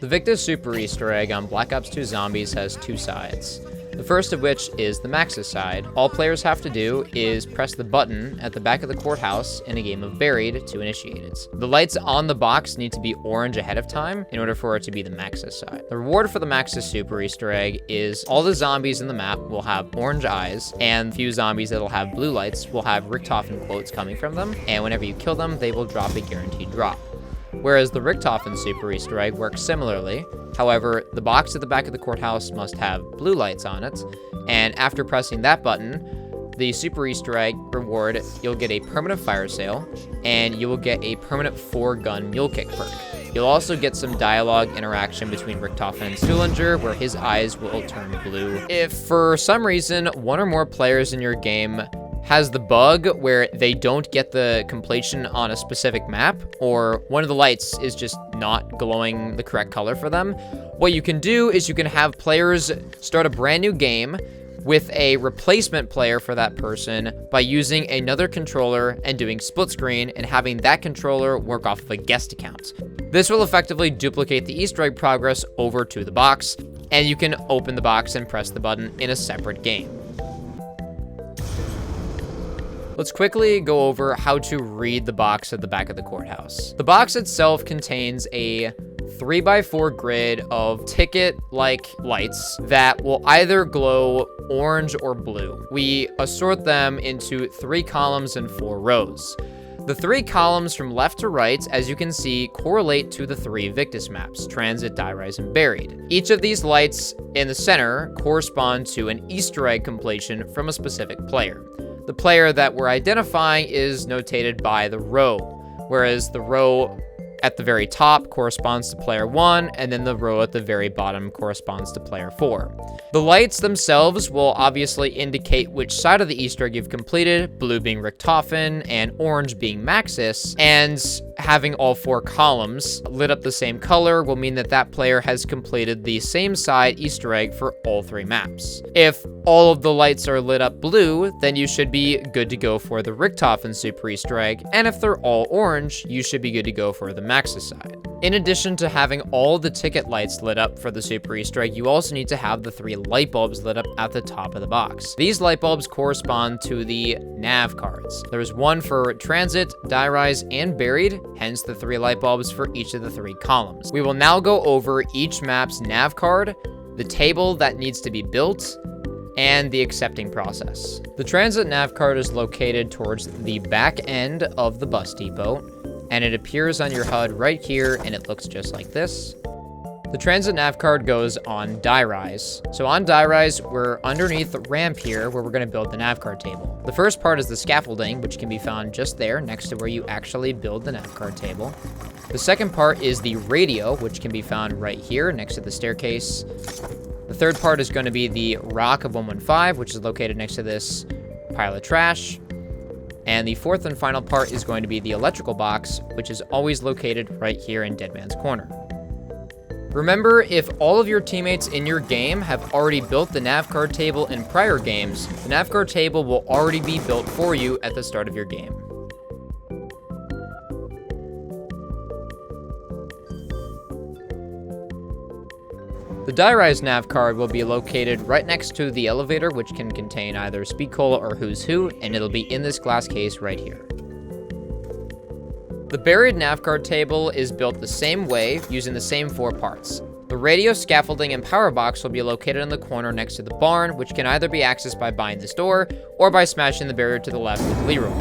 The Victis Super Easter Egg on Black Ops 2 Zombies has two sides. The first of which is the maxis side. All players have to do is press the button at the back of the courthouse in a game of Buried to initiate it. The lights on the box need to be orange ahead of time in order for it to be the maxis side. The reward for the maxis Super Easter Egg is all the zombies in the map will have orange eyes, and a few zombies that'll have blue lights will have richtofen quotes coming from them, and whenever you kill them, they will drop a guaranteed drop. Whereas the richtofen Super Easter Egg works similarly. However, the box at the back of the courthouse must have blue lights on it, and after pressing that button, the Super Easter Egg reward, you'll get a permanent fire sale, and you will get a permanent 4-gun mule kick perk. You'll also get some dialogue interaction between Richtofen and Stuhlinger, where his eyes will turn blue. If for some reason one or more players in your game has the bug where they don't get the completion on a specific map, or one of the lights is just not glowing the correct color for them, what you can do is you can have players start a brand new game with a replacement player for that person by using another controller and doing split screen and having that controller work off of a guest account. This will effectively duplicate the Easter egg progress over to the box, and you can open the box and press the button in a separate game. Let's quickly go over how to read the box at the back of the courthouse. The box itself contains a 3x4 grid of ticket-like lights that will either glow orange or blue. We assort them into 3 columns and 4 rows. The 3 columns from left to right, as you can see, correlate to the 3 Victis maps, Transit, Die Rise, and Buried. Each of these lights in the center correspond to an Easter egg completion from a specific player. The player that we're identifying is notated by the row, whereas the row at the very top corresponds to player 1, and then the row at the very bottom corresponds to player 4. The lights themselves will obviously indicate which side of the Easter egg you've completed, blue being richtofen and orange being maxis, and having all 4 columns lit up the same color will mean that that player has completed the same side Easter egg for all 3 maps. If all of the lights are lit up blue, then you should be good to go for the richtofen Super Easter Egg, and if they're all orange, you should be good to go for the maxis side. In addition to having all the ticket lights lit up for the Super Easter Egg, you also need to have the 3 light bulbs lit up at the top of the box. These light bulbs correspond to the nav cards. There's one for Transit, Die Rise, and Buried, hence the 3 light bulbs for each of the 3 columns. We will now go over each map's nav card, the table that needs to be built, and the accepting process. The Transit nav card is located towards the back end of the bus depot, and it appears on your HUD right here, and it looks just like this. The Transit nav card goes on Die Rise. So on Die Rise, we're underneath the ramp here where we're gonna build the nav card table. The first part is the scaffolding, which can be found just there next to where you actually build the nav card table. The second part is the radio, which can be found right here next to the staircase. The third part is going to be the rock of 115, which is located next to this pile of trash. And the fourth and final part is going to be the electrical box, which is always located right here in Dead Man's Corner. Remember, if all of your teammates in your game have already built the nav card table in prior games, the nav card table will already be built for you at the start of your game. The Die Rise nav card will be located right next to the elevator, which can contain either Speed Cola or Who's Who, and it'll be in this glass case right here. The Buried nav card table is built the same way, using the same 4 parts. The radio, scaffolding, and power box will be located in the corner next to the barn, which can either be accessed by buying this door, or by smashing the barrier to the left with Leroy.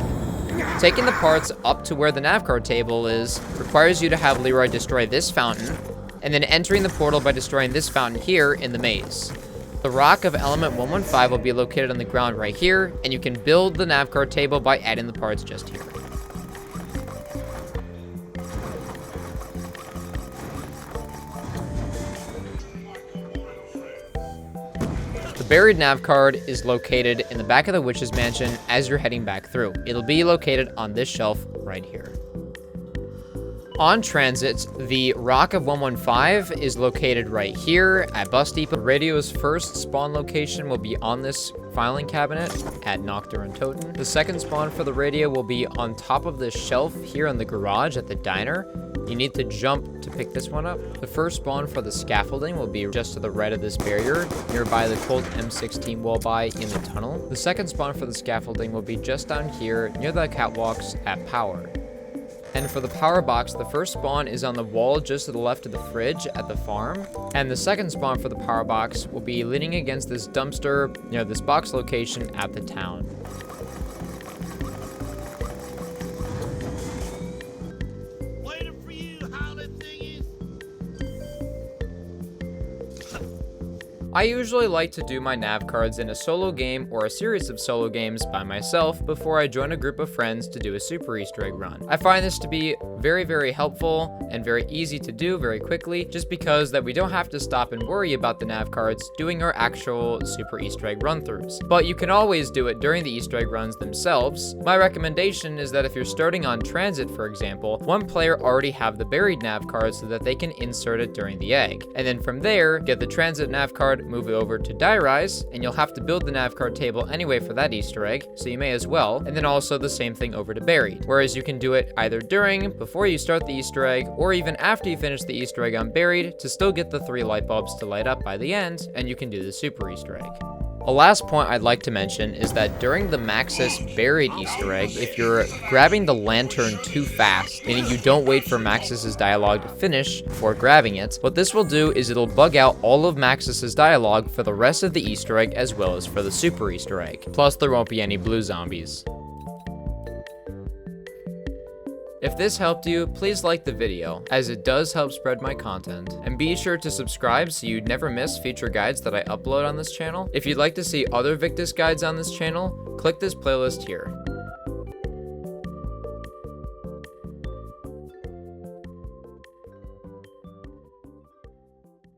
Taking the parts up to where the nav card table is requires you to have Leroy destroy this fountain, and then entering the portal by destroying this fountain here in the maze. The rock of element 115 will be located on the ground right here, and you can build the nav card table by adding the parts just here. The Buried nav card is located in the back of the Witch's Mansion as you're heading back through. It'll be located on this shelf right here. On transit, the Rock of 115 is located right here at Bus Depot. The radio's first spawn location will be on this filing cabinet at Noctur and Toten. The second spawn for the radio will be on top of this shelf here in the garage at the diner. You need to jump to pick this one up. The first spawn for the scaffolding will be just to the right of this barrier, nearby the Colt M16 wall-by in the tunnel. The second spawn for the scaffolding will be just down here near the catwalks at Power. And for the power box, the first spawn is on the wall just to the left of the fridge at the farm. And the second spawn for the power box will be leaning against this dumpster near this box location at the town. Waiting for you, howling thingies. I usually like to do my nav cards in a solo game or a series of solo games by myself before I join a group of friends to do a Super Easter Egg run. I find this to be very, very helpful and very easy to do very quickly, just because that we don't have to stop and worry about the nav cards doing our actual Super Easter Egg run-throughs. But you can always do it during the Easter Egg runs themselves. My recommendation is that if you're starting on transit, for example, one player already have the buried nav card so that they can insert it during the egg. And then from there, get the transit nav card, move it over to Die Rise, and you'll have to build the nav card table anyway for that Easter egg, so you may as well, and then also the same thing over to Buried. Whereas you can do it either during, before you start the Easter egg, or even after you finish the Easter egg on Buried to still get the 3 light bulbs to light up by the end, and you can do the Super Easter egg. A last point I'd like to mention is that during the Maxis Buried Easter egg, if you're grabbing the lantern too fast, meaning you don't wait for Maxis's dialogue to finish before grabbing it, what this will do is it'll bug out all of Maxis's dialogue for the rest of the Easter egg as well as for the Super Easter egg. Plus, there won't be any blue zombies. If this helped you, please like the video, as it does help spread my content. And be sure to subscribe so you'd never miss future guides that I upload on this channel. If you'd like to see other Victis guides on this channel, click this playlist here.